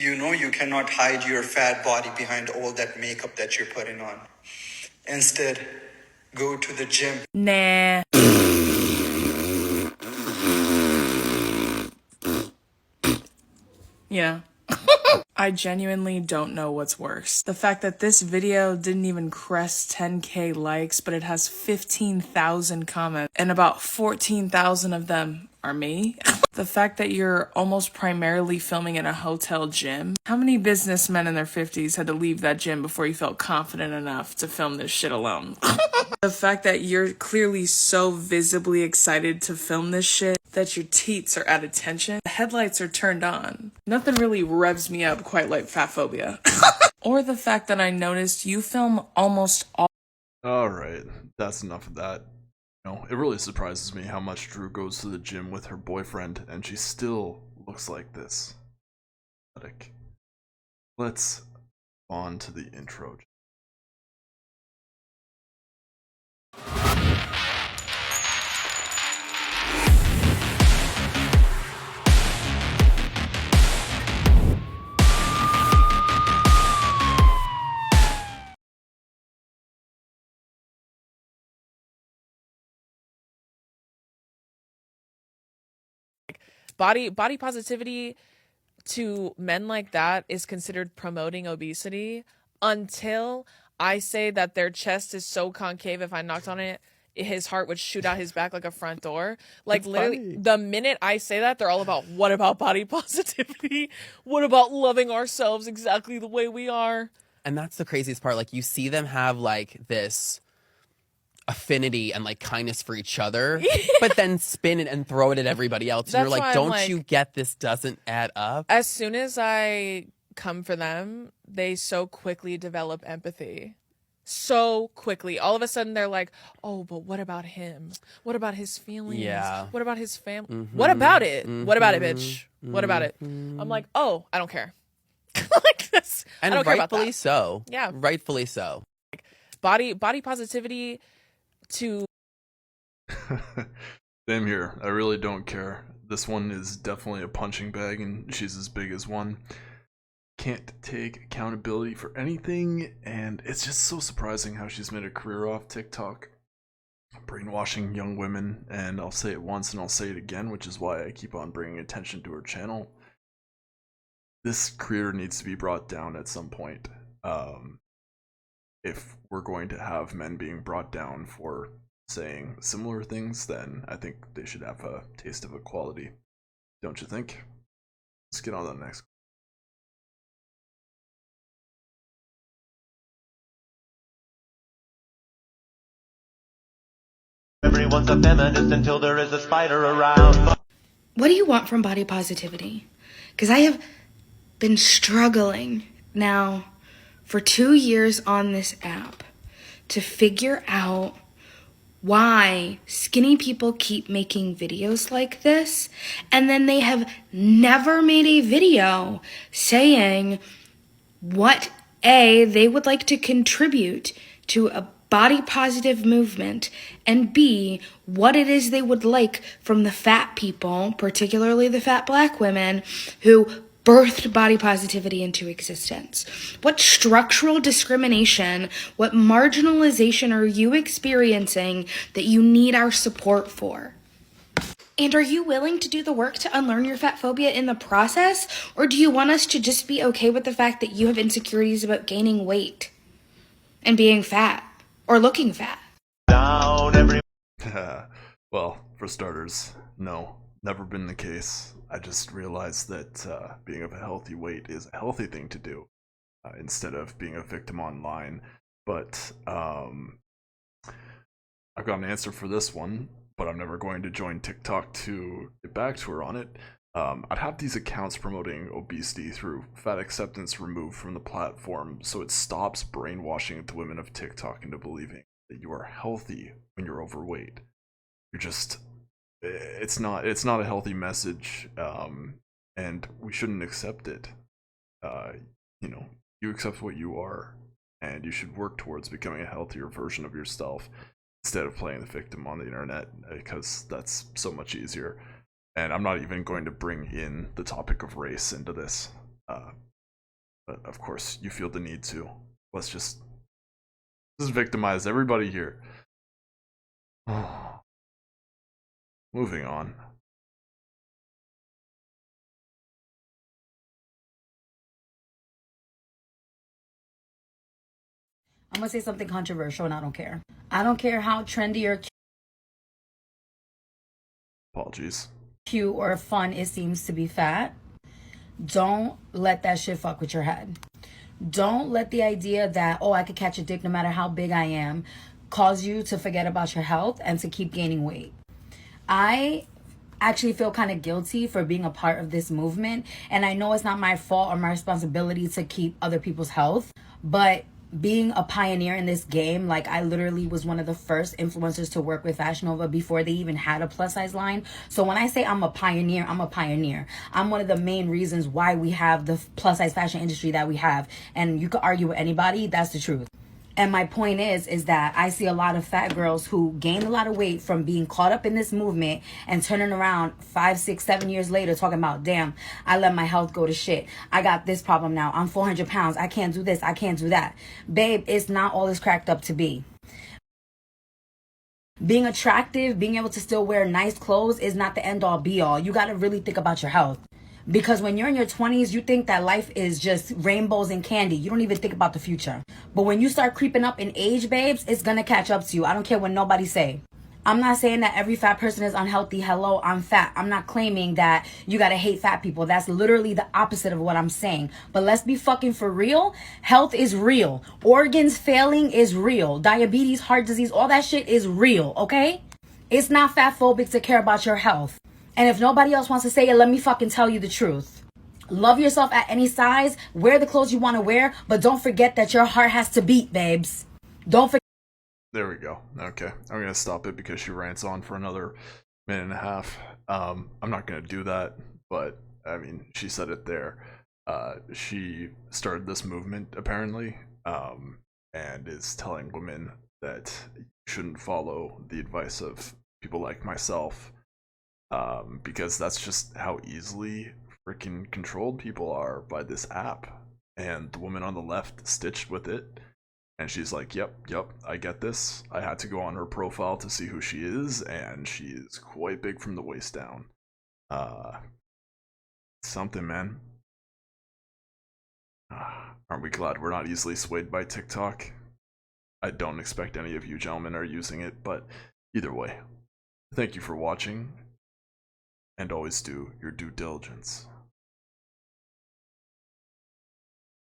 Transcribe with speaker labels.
Speaker 1: You know you cannot hide your fat body behind all that makeup that you're putting on. Instead, go to the gym.
Speaker 2: Nah. Yeah. I genuinely don't know what's worse. The fact that this video didn't even crest 10K likes, but it has 15,000 comments, and about 14,000 of them are me. The fact that you're almost primarily filming in a hotel gym. How many businessmen in their 50s had to leave that gym before you felt confident enough to film this shit alone? The fact that you're clearly so visibly excited to film this shit that your teats are at attention, the headlights are turned on. Nothing really revs me up quite like fat phobia. Or the fact that I noticed you film almost all.
Speaker 3: Alright, that's enough of that. It really surprises me how much Drew goes to the gym with her boyfriend and she still looks like this. Let's on to the intro.
Speaker 2: Body positivity to men like that is considered promoting obesity until I say that their chest is so concave, if I knocked on it, his heart would shoot out his back like a front door. Like, literally, the minute I say that, they're all about, what about body positivity? What about loving ourselves exactly the way we are?
Speaker 4: And that's the craziest part. Like, you see them have like this affinity and like kindness for each other, but then spin it and throw it at everybody else. And you're like, don't you get this doesn't add up?
Speaker 2: As soon as I come for them, they so quickly develop empathy. So quickly. All of a sudden they're like, oh, but what about him? What about his feelings?
Speaker 4: Yeah.
Speaker 2: What about his family? What about it? What about it, bitch? What about it? I'm like, oh, I don't care. Like this.
Speaker 4: And
Speaker 2: I don't care about
Speaker 4: rightfully
Speaker 2: that.
Speaker 4: so.
Speaker 2: Yeah.
Speaker 4: Rightfully so.
Speaker 2: Body positivity to
Speaker 3: Same here. I really don't care. This one is definitely a punching bag and she's as big as one. Can't take accountability for anything, and it's just so surprising how she's made a career off TikTok, brainwashing young women. And I'll say it once and I'll say it again, which is why I keep on bringing attention to her channel. This career needs to be brought down at some point. If we're going to have men being brought down for saying similar things, then I think they should have a taste of equality. Don't you think? Let's get on to the next.
Speaker 5: Everyone's a feminist until there is a spider around.
Speaker 6: What do you want from body positivity? Because I have been struggling now for 2 years on this app to figure out why skinny people keep making videos like this, and then they have never made a video saying what they would like to contribute to a body positive movement, and B, what it is they would like from the fat people, particularly the fat black women, who birthed body positivity into existence. What structural discrimination, what marginalization are you experiencing that you need our support for? And are you willing to do the work to unlearn your fat phobia in the process? Or do you want us to just be okay with the fact that you have insecurities about gaining weight and being fat or looking fat?
Speaker 3: Well, for starters, no, never been the case. I just realized that being of a healthy weight is a healthy thing to do instead of being a victim online. But I've got an answer for this one, but I'm never going to join TikTok to get back to her on it. I'd have these accounts promoting obesity through fat acceptance removed from the platform, so it stops brainwashing the women of TikTok into believing that you are healthy when you're overweight. You're just, it's not a healthy message, and we shouldn't accept it. You accept what you are, and you should work towards becoming a healthier version of yourself instead of playing the victim on the internet, because that's so much easier. And I'm not even going to bring in the topic of race into this. But of course, you feel the need to. Let's just victimize everybody here. Moving on.
Speaker 7: I'm gonna say something controversial and I don't care. I don't care how trendy or
Speaker 3: Apologies.
Speaker 7: cute or fun it seems to be fat. Don't let that shit fuck with your head. Don't let the idea that, oh, I could catch a dick no matter how big I am, cause you to forget about your health and to keep gaining weight. I actually feel kind of guilty for being a part of this movement. And I know it's not my fault or my responsibility to keep other people's health, but being a pioneer in this game, like I literally was one of the first influencers to work with Fashion Nova before they even had a plus size line. So when I say I'm a pioneer, I'm a pioneer. I'm one of the main reasons why we have the plus size fashion industry that we have. And you could argue with anybody, that's the truth. And my point is that I see a lot of fat girls who gained a lot of weight from being caught up in this movement and turning around 5, 6, 7 years later talking about, damn, I let my health go to shit. I got this problem now. I'm 400 pounds. I can't do this. I can't do that. Babe, it's not all it's cracked up to be. Being attractive, being able to still wear nice clothes is not the end all be all. You got to really think about your health. Because when you're in your 20s, you think that life is just rainbows and candy. You don't even think about the future. But when you start creeping up in age, babes, it's going to catch up to you. I don't care what nobody say. I'm not saying that every fat person is unhealthy. Hello, I'm fat. I'm not claiming that you got to hate fat people. That's literally the opposite of what I'm saying. But let's be fucking for real. Health is real. Organs failing is real. Diabetes, heart disease, all that shit is real, okay? It's not fat phobic to care about your health. And if nobody else wants to say it, let me fucking tell you the truth. Love yourself at any size. Wear the clothes you want to wear. But don't forget that your heart has to beat, babes. Don't forget.
Speaker 3: There we go. Okay. I'm going to stop it because she rants on for another minute and a half. I'm not going to do that. But, I mean, she said it there. She started this movement, apparently, and is telling women that you shouldn't follow the advice of people like myself. Because that's just how easily freaking controlled people are by this app. And the woman on the left stitched with it, and she's like, yep, I get this. I had to go on her profile to see who she is, and she is quite big from the waist down. Something, man. Aren't we glad we're not easily swayed by TikTok? I don't expect any of you gentlemen are using it, but either way, thank you for watching. And always do your due diligence.